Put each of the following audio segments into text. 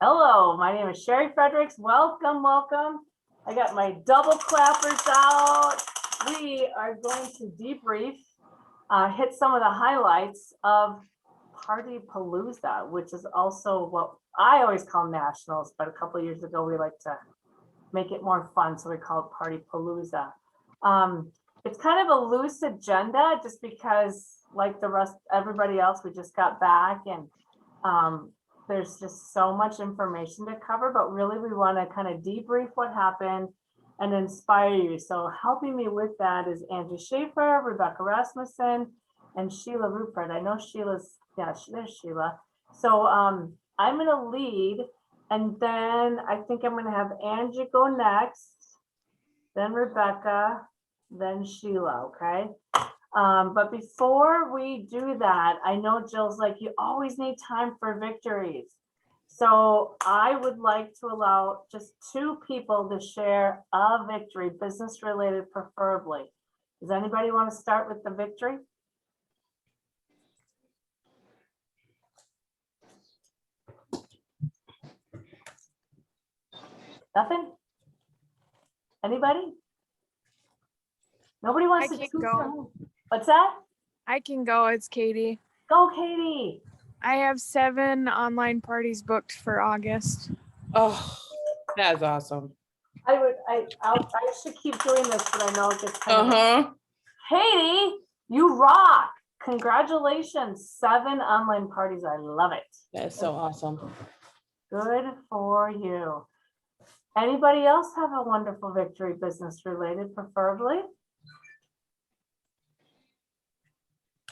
Hello, my name is Sherry Fredericks. Welcome, welcome. I got my double clappers out. We are going to debrief, hit some of the highlights of Party Palooza, which is also what I always call nationals, but a couple of years ago we like to make it more fun, so we call it Party Palooza. It's kind of a loose agenda just because, like the rest, everybody else, we just got back and there's just so much information to cover, but really we want to kind of debrief what happened and inspire you. So helping me with that is Angie Schaefer, Rebecca Rasmussen, and Sheila Rupert. I know Sheila's, yeah, there's Sheila. So I'm going to lead, and then I think I'm going to have Angie go next, then Rebecca, then Sheila, okay? But before we do that, I know Jill's like, you always need time for victories. So I would like to allow just 2 people to share a victory, business related preferably. Does anybody want to start with the victory? Nothing? Anybody? Nobody wants to go. What's that? I can go. It's Katie. Go, Katie. I have 7 online parties booked for August. Oh, that's awesome. I should keep doing this, but I know it gets kind of. Katie, you rock. Congratulations. 7 online parties. I love it. That's so awesome. Good for you. Anybody else have a wonderful victory, business related, preferably?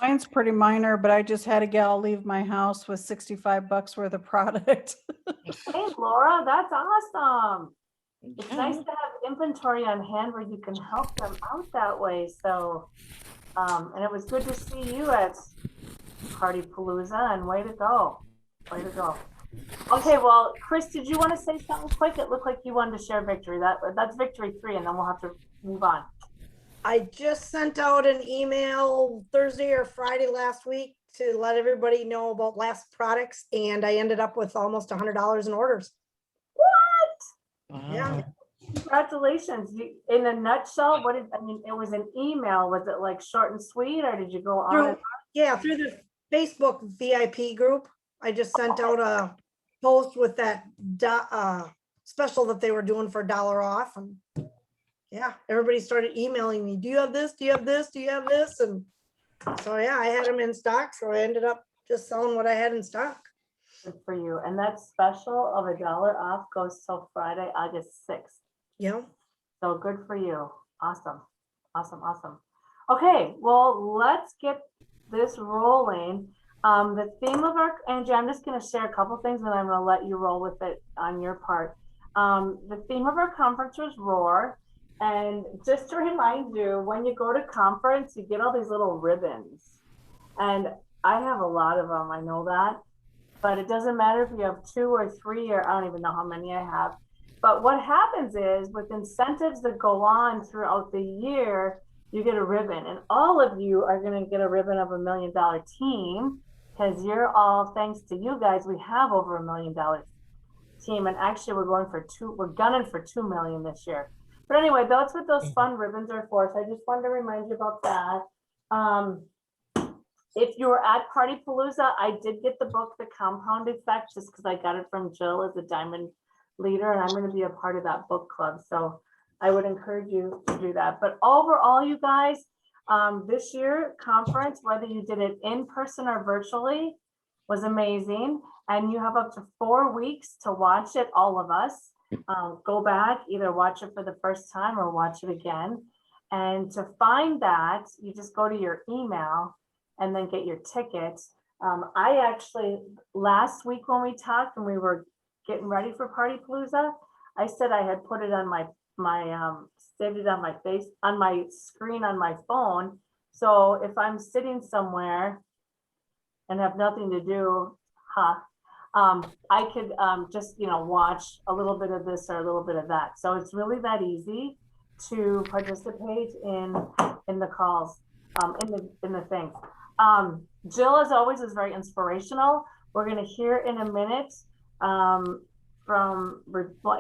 Mine's pretty minor, but I just had a gal leave my house with $65 worth of product. Hey, Laura, that's awesome. It's nice to have inventory on hand where you can help them out that way. So, and it was good to see you at Party Palooza, and way to go. Way to go. Okay, well, Chris, did you want to say something quick? It looked like you wanted to share victory. That's victory 3, and then we'll have to move on. I just sent out an email Thursday or Friday last week to let everybody know about last products, and I ended up with almost $100 in orders. What? Wow. Yeah. Congratulations. In a nutshell, it was an email. Was it like short and sweet, or did you go on? Through the Facebook VIP group. I just sent out a post with that special that they were doing for $1 off, and yeah, everybody started emailing me. Do you have this? Do you have this? Do you have this? And so, yeah, I had them in stock. So I ended up just selling what I had in stock. Good for you. And that special of $1 off goes till Friday, August 6th. Yeah. So good for you. Awesome. Awesome. Awesome. Okay. Well, let's get this rolling. The theme of Angie, I'm just going to share a couple things and I'm going to let you roll with it on your part. The theme of our conference was Roar. And just to remind you, when you go to conference, you get all these little ribbons. And I have a lot of them, I know that. But it doesn't matter if you have 2 or 3, or I don't even know how many I have. But what happens is with incentives that go on throughout the year, you get a ribbon. And all of you are going to get a ribbon of $1 million team, because you're all, thanks to you guys, we have over $1 million team. And actually we're gunning for 2 million this year. But anyway, that's what those fun ribbons are for. So I just wanted to remind you about that. If you were at Party Palooza, I did get the book, The Compound Effect, just because I got it from Jill as a diamond leader, and I'm going to be a part of that book club. So I would encourage you to do that. But overall, you guys, this year conference, whether you did it in person or virtually, was amazing. And you have up to 4 weeks to watch it, all of us. Go back, either watch it for the first time or watch it again. And to find that, you just go to your email and then get your ticket. I actually, last week when we talked and we were getting ready for Party Palooza, I said I had put it on saved it on my screen on my phone. So if I'm sitting somewhere and have nothing to do, I could just, watch a little bit of this or a little bit of that. So it's really that easy to participate in the calls, in the things. Jill, as always, is very inspirational. We're going to hear in a minute well,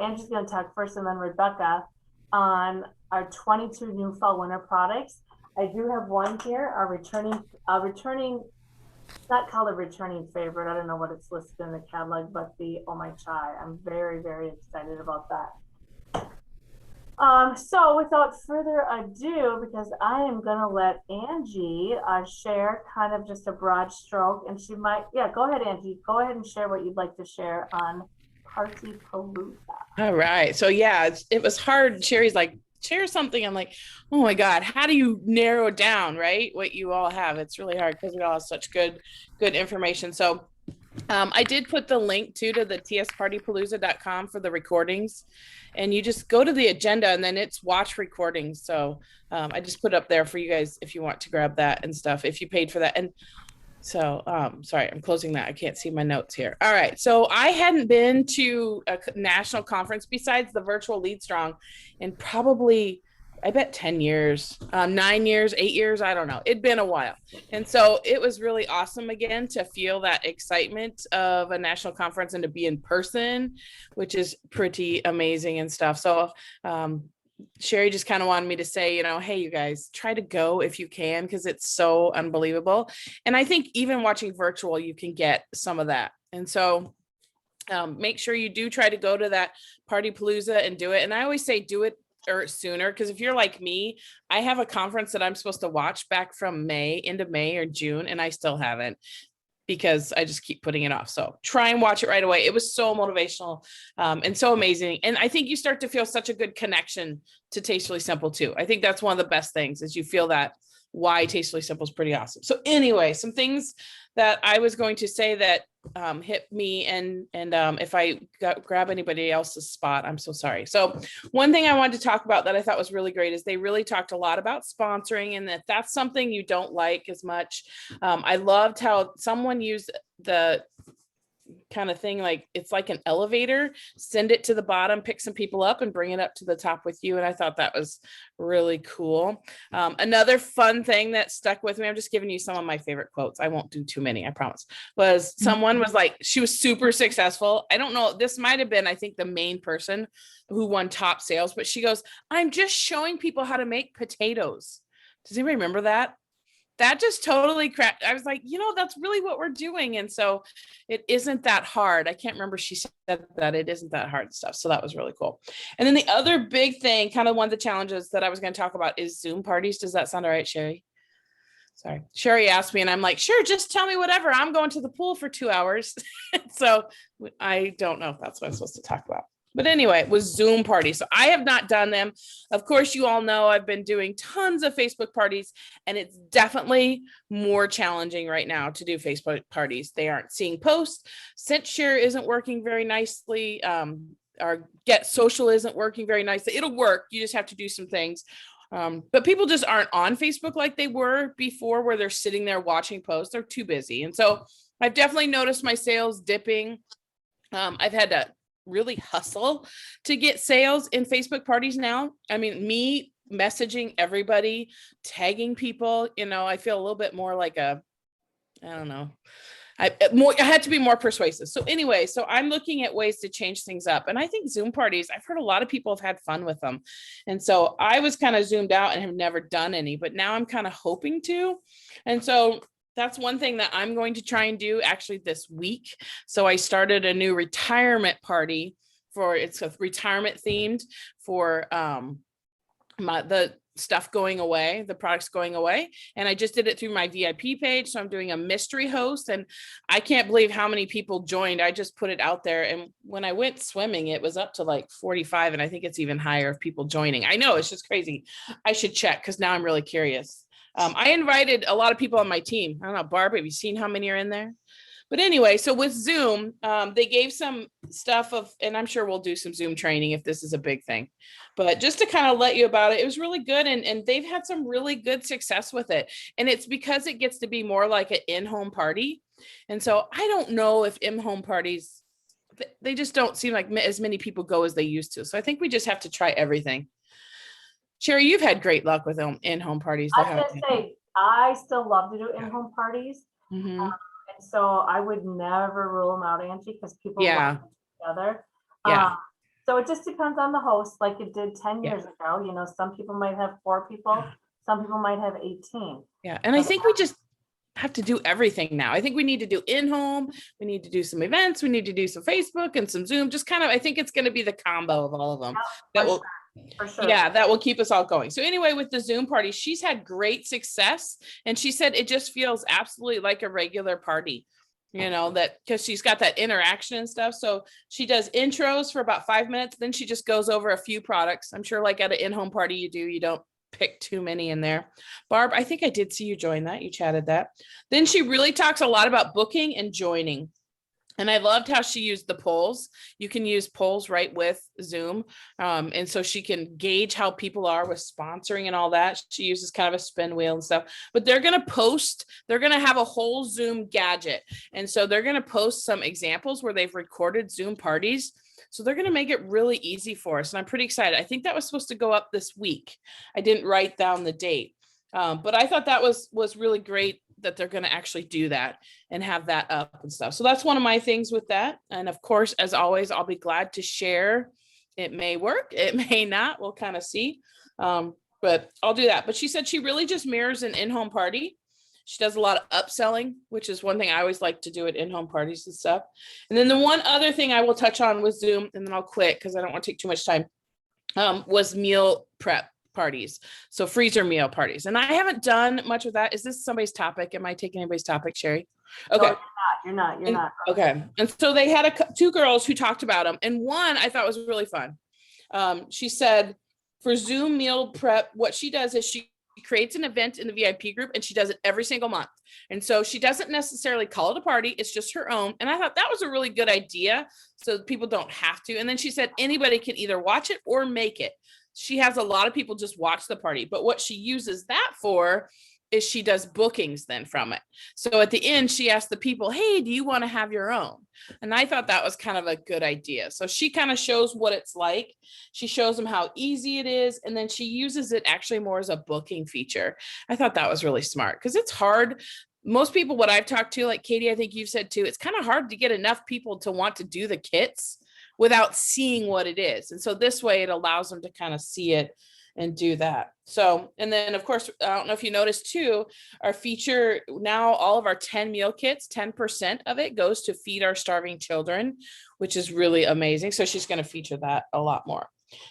Angie's going to talk first and then Rebecca on our 22 new fall winter products. I do have one here, our returning, it's not called a returning favorite. I don't know what it's listed in the catalog, but the Oh My Chai. I'm very, very excited about that. So without further ado, because I am gonna let Angie share kind of just a broad stroke, and she might, yeah, go ahead, Angie. Go ahead and share what you'd like to share on Party Palooza. All right. So yeah, it was hard. Sherry's like, share something. I'm like, oh my God, how do you narrow it down, right? What you all have. It's really hard because we all have such good information. So I did put the link to the tspartypalooza.com for the recordings, and you just go to the agenda and then it's watch recordings. So I just put up there for you guys if you want to grab that and stuff, if you paid for that. And so sorry, I'm closing that. I can't see my notes here. All right. So I hadn't been to a national conference besides the virtual Lead Strong in probably, I bet 10 years, 9 years, 8 years. I don't know. It'd been a while. And so it was really awesome again to feel that excitement of a national conference and to be in person, which is pretty amazing and stuff. So Sherry just kind of wanted me to say, you know, hey, you guys, try to go if you can, because it's so unbelievable. And I think even watching virtual, you can get some of that. And so make sure you do try to go to that Party Palooza and do it. And I always say do it or sooner, because if you're like me, I have a conference that I'm supposed to watch back from into May or June, and I still haven't, because I just keep putting it off. So try and watch it right away. It was so motivational and so amazing. And I think you start to feel such a good connection to Tastefully Simple too. I think that's one of the best things, is you feel that why Tastefully Simple is pretty awesome. So anyway, some things that I was going to say that hit me, and if I grab anybody else's spot, I'm so sorry. So one thing I wanted to talk about that I thought was really great is they really talked a lot about sponsoring, and that's something you don't like as much. I loved how someone used the kind of thing, like it's like an elevator, send it to the bottom, pick some people up and bring it up to the top with you. And I thought that was really cool. Another fun thing that stuck with me, I'm just giving you some of my favorite quotes, I won't do too many, I promise, was someone was like, she was super successful. I don't know, this might have been, I think, the main person who won top sales, but she goes, I'm just showing people how to make potatoes. Does anybody remember that? That just totally cracked. I was like, you know, that's really what we're doing. And so it isn't that hard. I can't remember, she said that it isn't that hard stuff. So that was really cool. And then the other big thing, kind of one of the challenges that I was going to talk about, is Zoom parties. Does that sound all right, Sherry? Sorry. Sherry asked me and I'm like, sure, just tell me whatever. I'm going to the pool for 2 hours. So I don't know if that's what I'm supposed to talk about. But anyway, it was Zoom parties. So I have not done them. Of course, you all know I've been doing tons of Facebook parties, and it's definitely more challenging right now to do Facebook parties. They aren't seeing posts. SenseShare isn't working very nicely. Our Get Social isn't working very nicely. It'll work. You just have to do some things. But people just aren't on Facebook like they were before, where they're sitting there watching posts. They're too busy. And so I've definitely noticed my sales dipping. I've had to really hustle to get sales in Facebook parties now. I mean, me messaging everybody, tagging people, you know, I feel a little bit more like I don't know. I had to be more persuasive. So anyway, so I'm looking at ways to change things up. And I think Zoom parties, I've heard a lot of people have had fun with them. And so I was kind of zoomed out and have never done any, but now I'm kind of hoping to. And so that's one thing that I'm going to try and do actually this week. So I started a new retirement party it's a retirement themed for the stuff going away, the products going away. And I just did it through my VIP page. So I'm doing a mystery host, and I can't believe how many people joined. I just put it out there. And when I went swimming, it was up to like 45. And I think it's even higher of people joining. I know, it's just crazy. I should check, because now I'm really curious. I invited a lot of people on my team. I don't know, Barb, have you seen how many are in there? But anyway, so with Zoom, they gave some stuff and I'm sure we'll do some Zoom training if this is a big thing, but just to kind of let you about it, it was really good. And they've had some really good success with it. And it's because it gets to be more like an in-home party. And so I don't know if in-home parties, they just don't seem like as many people go as they used to. So I think we just have to try everything. Sherry, you've had great luck with in-home parties. I was gonna say, I still love to do in-home parties. Mm-hmm. So I would never rule them out, Angie, because people Yeah. love each other. Yeah. So it just depends on the host, like it did 10 Yeah. years ago. You know, some people might have 4 people, some people might have 18. Yeah. And I think we just have to do everything now. I think we need to do in-home, we need to do some events, we need to do some Facebook and some Zoom, just kind of, I think it's going to be the combo of all of them that will, For sure. yeah, that will keep us all going. So anyway, with the Zoom party, she's had great success, and she said it just feels absolutely like a regular party, you know, that because she's got that interaction and stuff. So she does intros for about 5 minutes, then she just goes over a few products. I'm sure like at an in-home party you don't pick too many in there. Barb, I think I did see you join that. You chatted that. Then she really talks a lot about booking and joining. And I loved how she used the polls. You can use polls right with Zoom. And so she can gauge how people are with sponsoring and all that. She uses kind of a spin wheel and stuff, but they're going to have a whole Zoom gadget. And so they're going to post some examples where they've recorded Zoom parties. So they're going to make it really easy for us. And I'm pretty excited. I think that was supposed to go up this week. I didn't write down the date, but I thought that was really great that they're going to actually do that and have that up and stuff. So that's one of my things with that. And of course, as always, I'll be glad to share. It may work, it may not, we'll kind of see. But I'll do that. But she said she really just mirrors an in-home party. She does a lot of upselling, which is one thing I always like to do at in-home parties and stuff. And then the one other thing I will touch on with Zoom, and then I'll quit because I don't want to take too much time, was meal prep parties. So freezer meal parties. And I haven't done much with that. Is this somebody's topic? Am I taking anybody's topic, Sherry? Okay. No, you're not. Okay. And so they had two girls who talked about them. And one I thought was really fun. She said for Zoom meal prep, what she does is she creates an event in the VIP group and she does it every single month. And so she doesn't necessarily call it a party. It's just her own. And I thought that was a really good idea. So people don't have to. And then she said anybody can either watch it or make it. She has a lot of people just watch the party, but what she uses that for is she does bookings then from it. So at the end, she asked the people, hey, do you want to have your own? And I thought that was kind of a good idea. So she kind of shows what it's like. She shows them how easy it is. And then she uses it actually more as a booking feature. I thought that was really smart because it's hard. Most people, what I've talked to, like Katie, I think you've said too, it's kind of hard to get enough people to want to do the kits without seeing what it is. And so this way it allows them to kind of see it and do that. So, and then of course, I don't know if you noticed too, our feature now, all of our 10 meal kits, 10% of it goes to feed our starving children, which is really amazing. So she's going to feature that a lot more.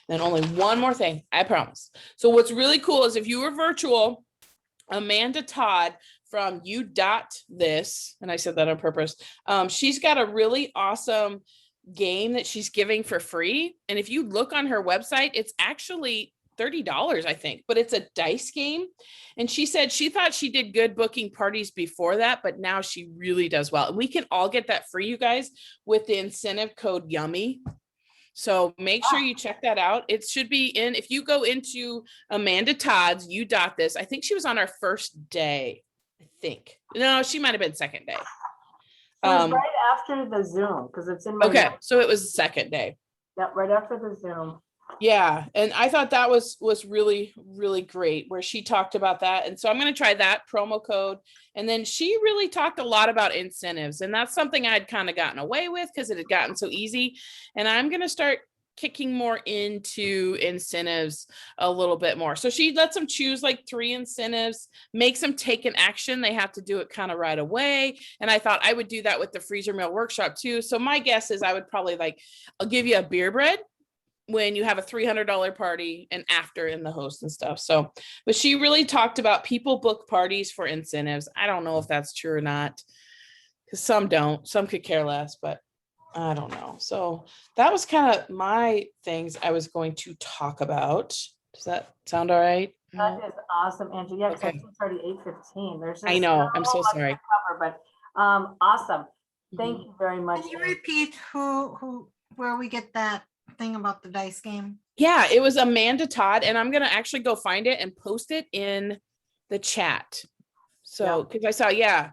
Then only one more thing, I promise. So what's really cool is if you were virtual, Amanda Todd from You Dot This, and I said that on purpose, she's got a really awesome game that she's giving for free. And if you look on her website, it's actually $30, I think, but it's a dice game. And she said she thought she did good booking parties before that, but now she really does well. And we can all get that free, you guys, with the incentive code YUMMY. So make sure you check that out. It should be in, if you go into Amanda Todd's You Dot This, I think she was on our first day, I think. No, she might have been second day. It was right after the Zoom because it's in my Okay, notes. so it was the second day. Yep, right after the Zoom. Yeah, and I thought that was really, really great where she talked about that. And so I'm going to try that promo code. And then she really talked a lot about incentives. And that's something I'd kind of gotten away with because it had gotten so easy. And I'm going to start kicking more into incentives a little bit more. So she lets them choose like 3 incentives, makes them take an action. They have to do it kind of right away. And I thought I would do that with the freezer meal workshop too. So my guess is I would probably I'll give you a beer bread when you have a $300 party and after in the host and stuff. So, but she really talked about people book parties for incentives. I don't know if that's true or not, because some don't, some could care less, but I don't know. So that was kind of my things I was going to talk about. Does that sound all right? That is awesome, Angie. Yeah, because Okay. it's already 8:15. There's I just know. not a I'm whole so lot to sorry. cover, but awesome. Thank Mhm. you very much. Can you Angie. repeat where we get that thing about the dice game? Yeah, it was Amanda Todd, and I'm going to actually go find it and post it in the chat. So, because I saw, yeah.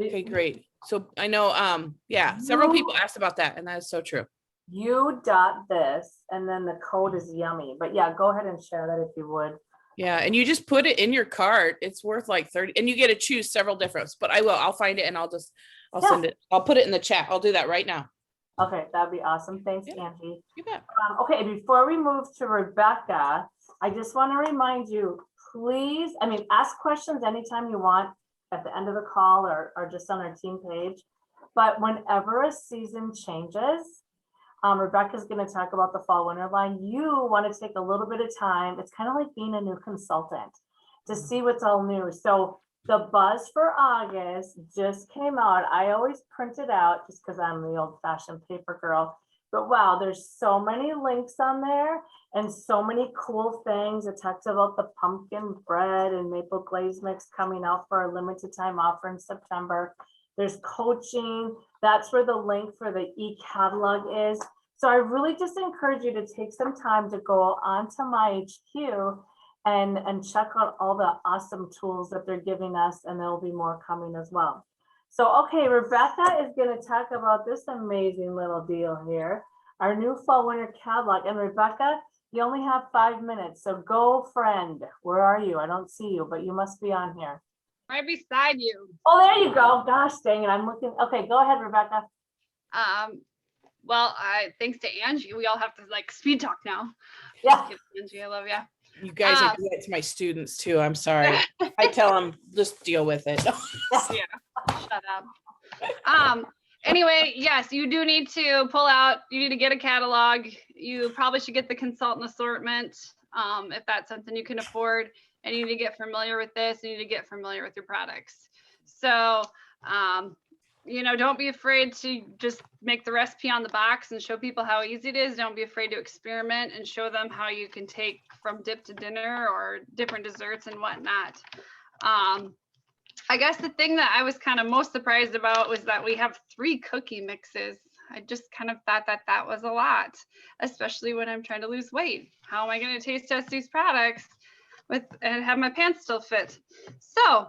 Okay, great. So I know, yeah, several people asked about that, and that is so true. You dot this, and then the code is yummy. But yeah, go ahead and share that if you would. Yeah, and you just put it in your cart. It's worth like 30, and you get to choose several different, but I'll find it and I'll Yeah. send it. I'll put it in the chat. I'll do that right now. Okay, that'd be awesome. Thanks, Yeah. Angie. You bet. Okay, before we move to Rebecca, I just want to remind you, please, ask questions anytime you want at the end of the call or just on our team page. But whenever a season changes, Rebecca's going to talk about the fall winter line. You want to take a little bit of time. It's kind of like being a new consultant to see what's all new. So the buzz for August just came out. I always print it out just because I'm the old fashioned paper girl. But wow, there's so many links on there and so many cool things. It talks about the pumpkin bread and maple glaze mix coming out for a limited time offer in September. There's coaching. That's where the link for the e-catalog is. So I really just encourage you to take some time to go onto my HQ and check out all the awesome tools that they're giving us, and there'll be more coming as well. So, okay, Rebecca is going to talk about this amazing little deal here, our new fall winter catalog. And Rebecca, you only have 5 minutes, so go, friend. Where are you? I don't see you, but you must be on here. Right beside you. Oh, there you go. Gosh dang it, I'm looking. Okay, go ahead, Rebecca. Well, thanks to Angie, we all have to like speed talk now. Yeah. Angie, I love you. You guys are doing it to my students too. I'm sorry. I tell them just deal with it. Yeah, shut up. Anyway, yes, you do need to pull out, you need to get a catalog. You probably should get the consultant assortment if that's something you can afford. And you need to get familiar with this. You need to get familiar with your products. So, don't be afraid to just make the recipe on the box and show people how easy it is. Don't be afraid to experiment and show them how you can take from dip to dinner or different desserts and whatnot. I guess the thing that I was kind of most surprised about was that we have 3 cookie mixes. I just kind of thought that was a lot, especially when I'm trying to lose weight. How am I going to taste test these products and have my pants still fit? So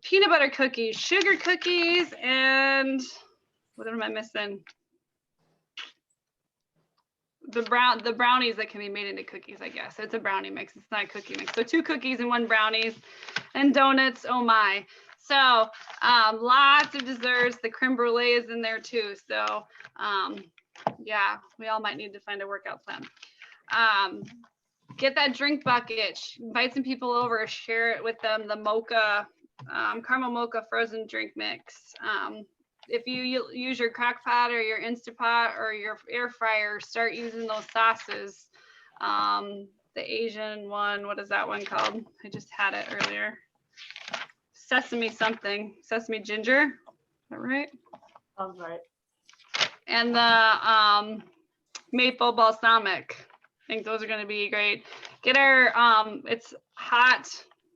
peanut butter cookies, sugar cookies, and what am I missing? The brownies that can be made into cookies, I guess. It's a brownie mix. It's not a cookie mix. So 2 cookies and 1 brownies and donuts. Oh my. So lots of desserts. The creme brulee is in there too. So yeah, we all might need to find a workout plan. Get that drink bucket, invite some people over, share it with them. The mocha, caramel mocha frozen drink mix. If you use your crock pot or your Instapot or your air fryer, start using those sauces. The Asian one, what is that one called? I just had it earlier. Sesame something, sesame ginger, is that right? Sounds right. And the maple balsamic. I think those are going to be great. Get our, it's hot,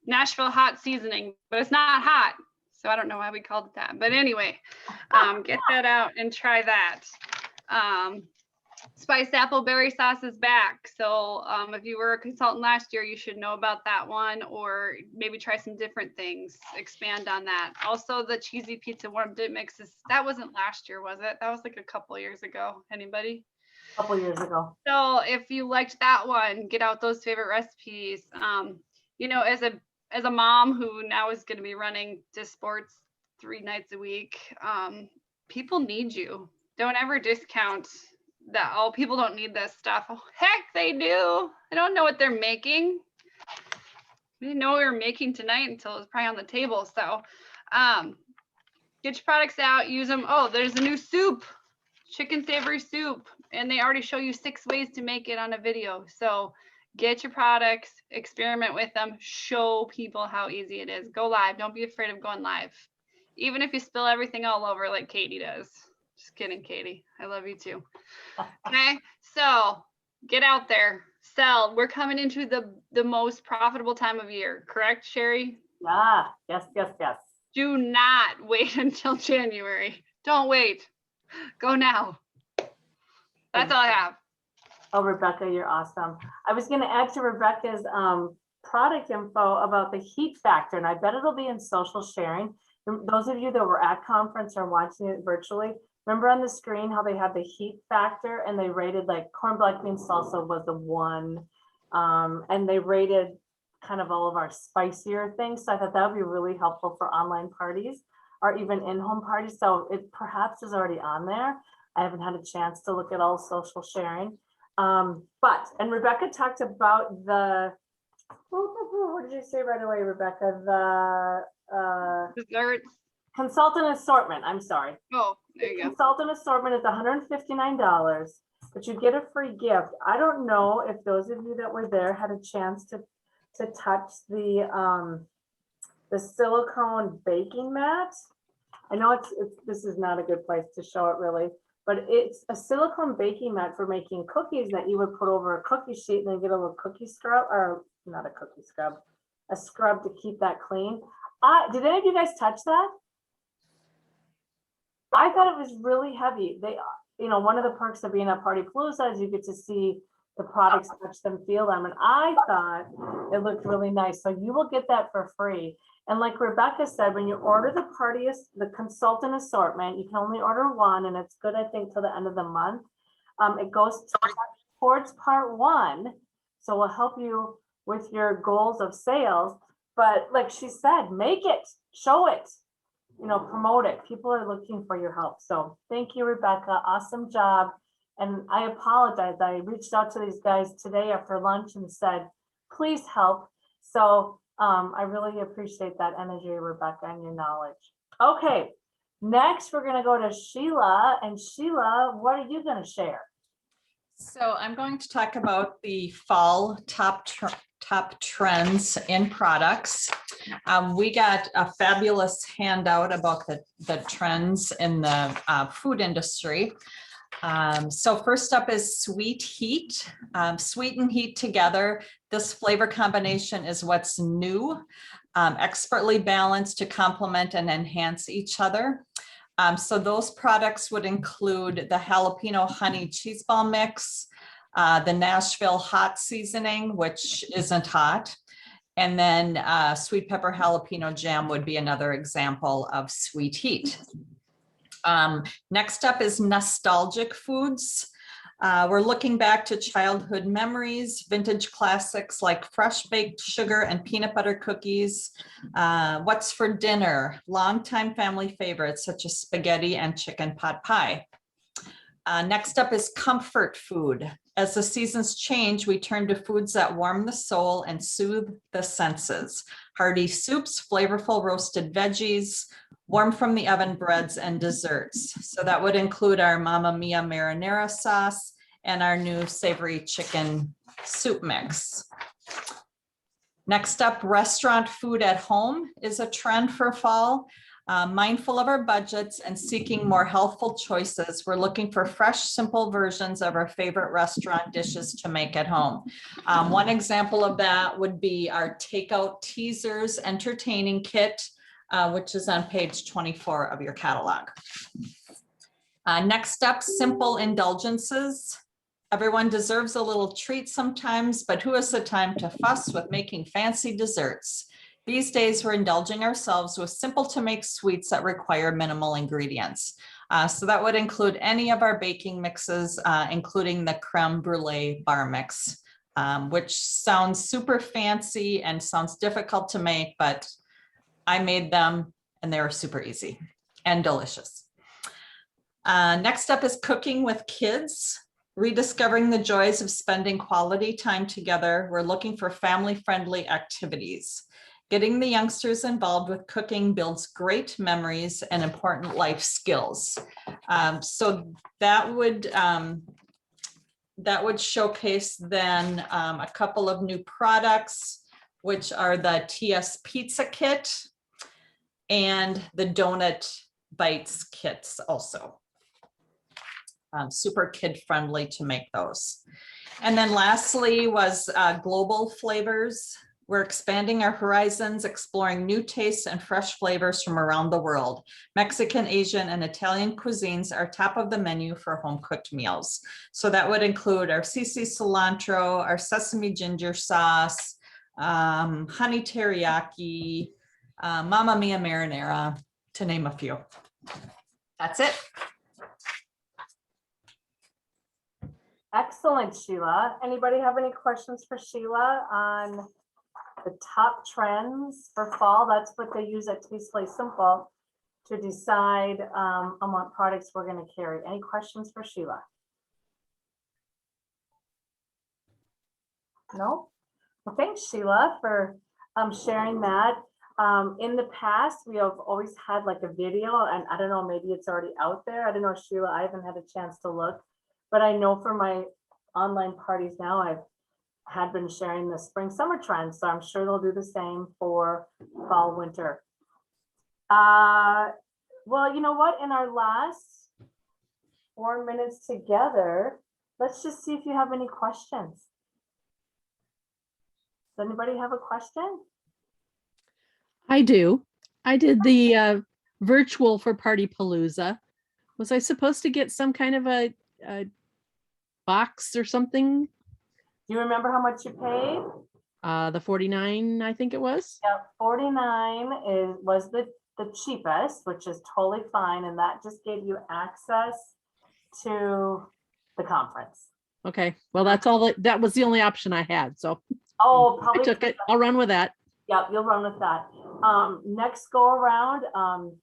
Nashville hot seasoning, but it's not hot. So I don't know why we called it that. But anyway, get that out and try that. Spiced apple berry sauce is back. So if you were a consultant last year, you should know about that one, or maybe try some different things, expand on that. Also the cheesy pizza warm dip mixes, that wasn't last year, was it? That was like a couple of years ago. Anybody? A couple years ago. So if you liked that one, get out those favorite recipes. As a mom who now is going to be running disc sports 3 nights a week, people need you. Don't ever discount that. Oh, people don't need this stuff. Oh, heck, they do. I don't know what they're making. We didn't know what we were making tonight until it was probably on the table. So get your products out, use them. Oh, there's a new soup, chicken savory soup, and they already show you 6 ways to make it on a video. So get your products, experiment with them, show people how easy it is. Go live. Don't be afraid of going live. Even if you spill everything all over like Katie does. Just kidding, Katie. I love you too. Okay, so get out there, sell. We're coming into the most profitable time of year, correct, Sherry? Yeah, yes. Do not wait until January. Don't wait. Go now. That's all I have. Oh, Rebecca, you're awesome. I was going to add to Rebecca's product info about the heat factor, and I bet it'll be in social sharing. Those of you that were at conference or watching it virtually, remember on the screen how they had the heat factor and they rated like corn black bean salsa was the 1, and they rated kind of all of our spicier things. So I thought that would be really helpful for online parties or even in-home parties. So it perhaps is already on there. I haven't had a chance to look at all social sharing. And Rebecca talked about the, what did you say right away, Rebecca? The Desserts. consultant assortment, I'm sorry. Oh, there you go. Consultant assortment is $159, but you get a free gift. I don't know if those of you that were there had a chance to touch the silicone baking mat. I know this is not a good place to show it really, but it's a silicone baking mat for making cookies that you would put over a cookie sheet and then get a little cookie scrub, or not a cookie scrub, a scrub to keep that clean. Did any of you guys touch that? I thought it was really heavy. One of the perks of being at Party Palooza is you get to see the products, touch them, feel them. And I thought it looked really nice. So you will get that for free. And like Rebecca said, when you order the consultant assortment, you can only order one, and it's good, I think, till the end of the month. It goes towards part one. So we'll help you with your goals of sales. But like she said, make it, show it, promote it. People are looking for your help. So thank you, Rebecca. Awesome job. And I apologize. I reached out to these guys today after lunch and said, please help. So I really appreciate that energy, Rebecca, and your knowledge. Okay, next we're going to go to Sheila. And Sheila, what are you going to share? So I'm going to talk about the fall top trends in products. We got a fabulous handout about the trends in the food industry. So first up is Sweet Heat. Sweet and heat together. This flavor combination is what's new, expertly balanced to complement and enhance each other. So those products would include the jalapeno honey cheese ball mix, the Nashville hot seasoning, which isn't hot, and then sweet pepper jalapeno jam would be another example of Sweet Heat. Next up is nostalgic foods. We're looking back to childhood memories, vintage classics like fresh baked sugar and peanut butter cookies. What's for dinner? Longtime family favorites such as spaghetti and chicken pot pie. Next up is comfort food. As the seasons change, we turn to foods that warm the soul and soothe the senses. Hearty soups, flavorful roasted veggies, warm from the oven breads and desserts. So that would include our Mamma Mia marinara sauce and our new savory chicken soup mix. Next up, restaurant food at home is a trend for fall. Mindful of our budgets and seeking more healthful choices, we're looking for fresh, simple versions of our favorite restaurant dishes to make at home. One example of that would be our takeout teasers entertaining kit, which is on page 24 of your catalog. Next up, simple indulgences. Everyone deserves a little treat sometimes, but who has the time to fuss with making fancy desserts? These days, we're indulging ourselves with simple to make sweets that require minimal ingredients. So that would include any of our baking mixes, including the creme brulee bar mix, which sounds super fancy and sounds difficult to make, but I made them and they were super easy and delicious. Next up is cooking with kids. Rediscovering the joys of spending quality time together. We're looking for family-friendly activities. Getting the youngsters involved with cooking builds great memories and important life skills. So that would showcase then a couple of new products, which are the TS Pizza Kit and the Donut Bites kits also. Super kid friendly to make those. And then lastly was global flavors. We're expanding our horizons, exploring new tastes and fresh flavors from around the world. Mexican, Asian, and Italian cuisines are top of the menu for home cooked meals. So that would include our CC cilantro, our sesame ginger sauce, honey teriyaki, Mamma Mia marinara, to name a few. That's it. Excellent, Sheila. Anybody have any questions for Sheila on the top trends for fall. That's what they use at Taste Play Simple to decide on what products we're going to carry. Any questions for Sheila? No? Well, thanks, Sheila, for sharing that. In the past, we have always had like a video, and I don't know, maybe it's already out there. I don't know, Sheila, I haven't had a chance to look, but I know for my online parties now, I've had been sharing the spring summer trends, so I'm sure they'll do the same for fall winter. Well, you know what? In our last 4 minutes together, let's just see if you have any questions. Does anybody have a question? I do. I did the virtual for Party Palooza. Was I supposed to get some kind of a box or something? Do you remember how much you paid? The 49, I think it was. Yep, 49 was the cheapest, which is totally fine, and that just gave you access to the conference. Okay, well, that's all. That was the only option I had, so Oh, I probably took it. I'll run with that. Yep, you'll run with that. Next go around,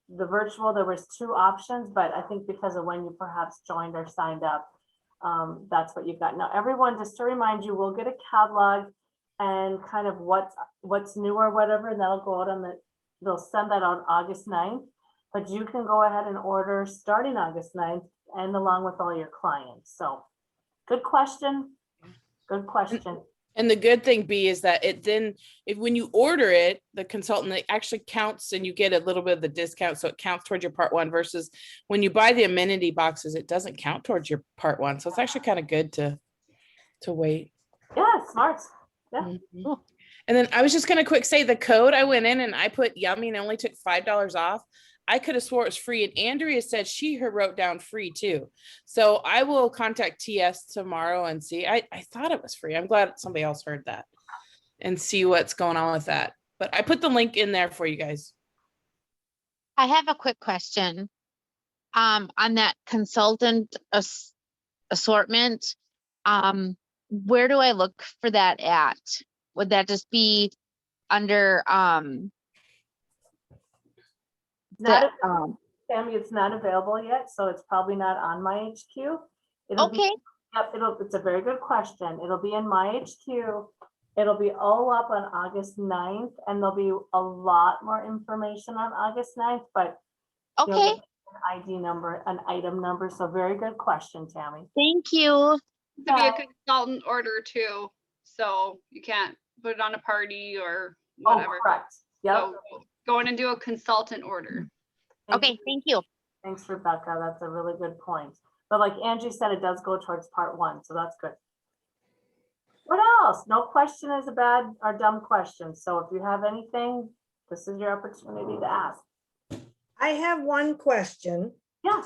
the virtual, there was 2 options, but I think because of when you perhaps joined or signed up, that's what you've got. Now, everyone, just to remind you, we'll get a catalog and kind of what's new or whatever, and that'll go out on they'll send that on August 9th, but you can go ahead and order starting August 9th and along with all your clients. So good question. Good question. And the good thing, B, is that when you order it, the consultant, it actually counts and you get a little bit of the discount. So it counts towards your part 1 versus when you buy the amenity boxes, it doesn't count towards your part 1. So it's actually kind of good to wait. Yeah, smart. Yeah. Mm-hmm. And then I was just going to quick say the code. I went in and I put yummy and it only took $5 off. I could have swore it was free. And Andrea said she wrote down free too. So I will contact TS tomorrow and see. I thought it was free. I'm glad somebody else heard that and see what's going on with that. But I put the link in there for you guys. I have a quick question. On that consultant assortment, where do I look for that at? Would that just be under Tammy, it's not available yet, so it's probably not on my HQ. okay. Yep, it's a very good question. It'll be in my HQ. It'll be all up on August 9th, and there'll be a lot more information on August 9th, but Okay. an ID number, an item number. So very good question, Tammy. Thank you. It could be a consultant order too, so you can't put it on a party or whatever. Oh, correct. Yep. So go in and do a consultant order. Okay, thank you. Thanks, Rebecca. That's a really good point. But like Angie said, it does go towards part 1, so that's good. What else? No question is a bad or dumb question. So if you have anything, this is your opportunity to ask. I have one question. Yeah.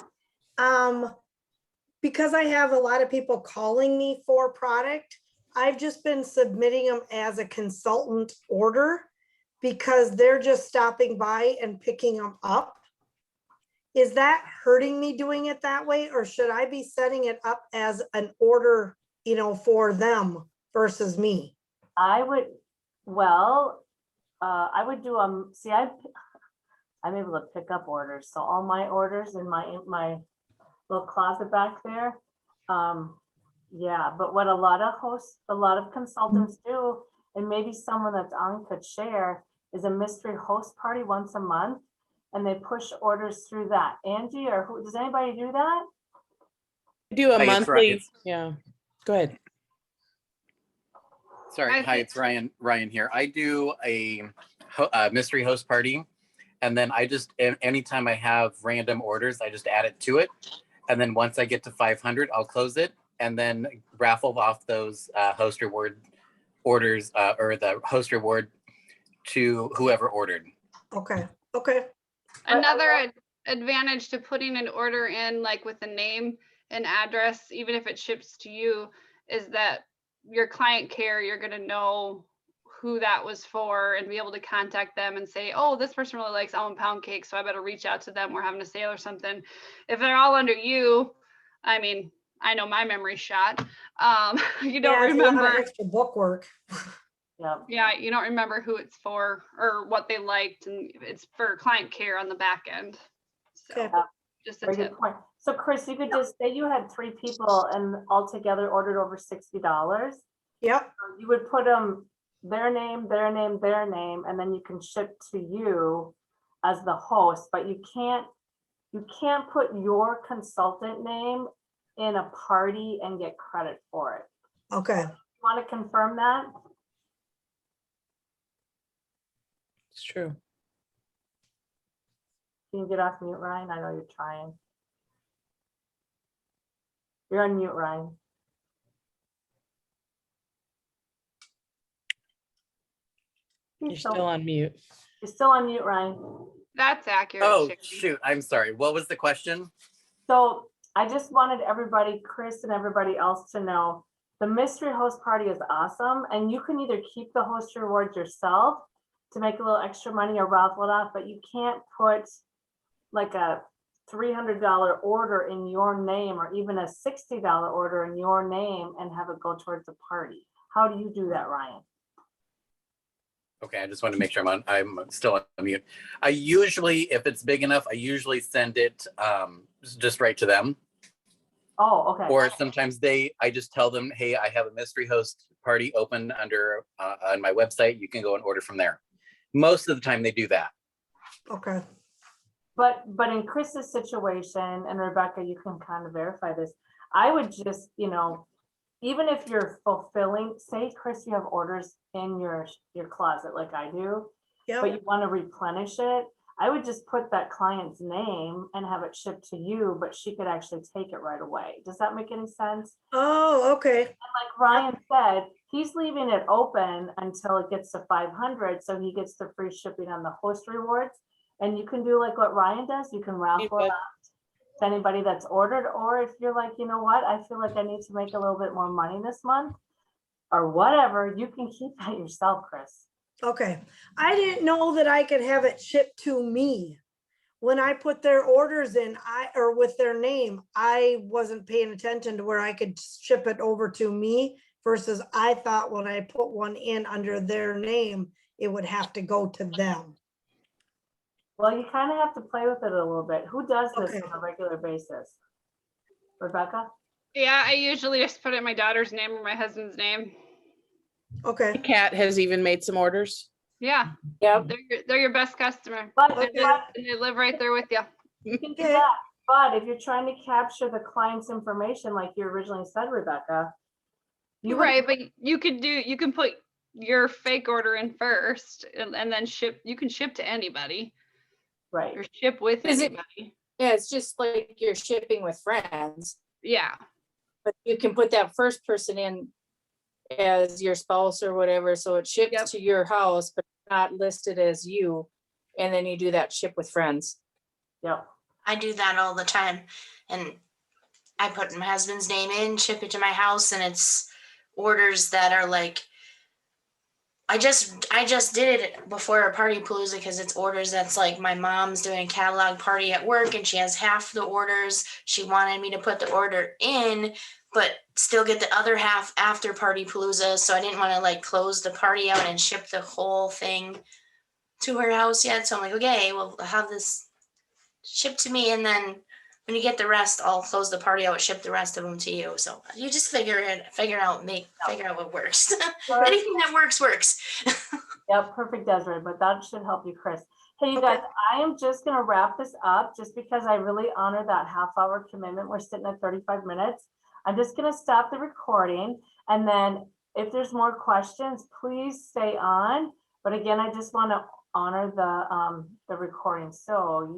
Because I have a lot of people calling me for product, I've just been submitting them as a consultant order because they're just stopping by and picking them up. Is that hurting me doing it that way, or should I be setting it up as an order, for them versus me? I would do I'm able to pick up orders. So all my orders in my little closet back there. Yeah, but what a lot of consultants do, and maybe someone that's on could share, is a mystery host party once a month, and they push orders through that. Angie, or who, does anybody do that? Do a Hi, monthly. Yeah, go ahead. Sorry, hi, it's Ryan here. I do a mystery host party, and then I just, anytime I have random orders, I just add it to it. And then once I get to 500, I'll close it and then raffle off those host reward orders or the host reward to whoever ordered. Okay. Another advantage to putting an order in, like with a name and address, even if it ships to you, is that your client care, you're going to know who that was for and be able to contact them and say, oh, this person really likes almond pound cake, so I better reach out to them. We're having a sale or something. If they're all under you, I mean, I know my memory's shot. You don't remember. Extra book work. Yeah. Yeah, you don't remember who it's for or what they liked, and it's for client care on the back end. So Okay. just a Very tip. good point. So Chris, you could just say you had 3 people and altogether ordered over $60. Yep, You would put them their name, their name, their name, and then you can ship to you as the host, but you can't put your consultant name in a party and get credit for it. okay. Want to confirm that? It's true. Can you get off mute, Ryan? I know you're trying. You're on mute, Ryan. You're still on mute. You're still on mute, Ryan. That's accurate. Oh, Chickadee. shoot. I'm sorry. What was the question? So I just wanted everybody, Chris and everybody else, to know the mystery host party is awesome, and you can either keep the host rewards yourself to make a little extra money or raffle it off, but you can't put like a $300 order in your name or even a $60 order in your name and have it go towards the party. How do you do that, Ryan? Okay, I just want to make sure I'm still on mute. I usually, if it's big enough, I usually send it just right to them. Oh, okay. Or sometimes I just tell them, hey, I have a mystery host party open under on my website. You can go and order from there. Most of the time they do that. Okay. But in Chris's situation, and Rebecca, you can kind of verify this, I would just, even if you're fulfilling, say, Chris, you have orders in your closet like I do, but Yep. you want to replenish it, I would just put that client's name and have it shipped to you, but she could actually take it right away. Does that make any sense? Oh, okay. Like Ryan said, he's leaving it open until it gets to 500, so he gets the free shipping on the host rewards. And you can do like what Ryan does, you can raffle it out to anybody that's ordered, or if you're like, you know what, I feel like I need to make a little bit more money this month, or whatever, you can keep that yourself, Chris. Okay. I didn't know that I could have it shipped to me. When I put their orders in, or with their name, I wasn't paying attention to where I could ship it over to me versus I thought when I put one in under their name, it would have to go to them. Well, you kind of have to play with it a little bit. Who does this Okay. on a regular basis? Rebecca? Yeah, I usually just put in my daughter's name or my husband's name. Okay. Kat has even made some orders. Yeah, Yep. they're your best customer. But, And they live right there with you. you can do Okay. that. But if you're trying to capture the client's information, like you originally said, Rebecca, you would- Right, but you can put your fake order in first and then you can ship to anybody right. or ship with Is it- anybody. Yeah, it's just like you're shipping with friends, Yeah, but you can put that first person in as your spouse or whatever, so it ships Yep. to your house, but not listed as you. And then you do that ship with friends. Yep. I do that all the time. And I put my husband's name in, ship it to my house, and it's orders that are like, I just did it before a party palooza because it's orders that's like my mom's doing a catalog party at work and she has half the orders. She wanted me to put the order in, but still get the other half after party palooza. So I didn't want to like close the party out and ship the whole thing to her house yet. So I'm like, okay, well, I'll have this shipped to me, and then when you get the rest, I'll close the party out, ship the rest of them to you. So you just figure out what works. Anything that works. Yep, perfect, Desiree, but that should help you, Chris. Hey, you Okay. guys, I am just gonna wrap this up just because I really honor that half-hour commitment. We're sitting at 35 minutes. I'm just gonna stop the recording, and then if there's more questions, please stay on. But again, I just wanna honor the recording. So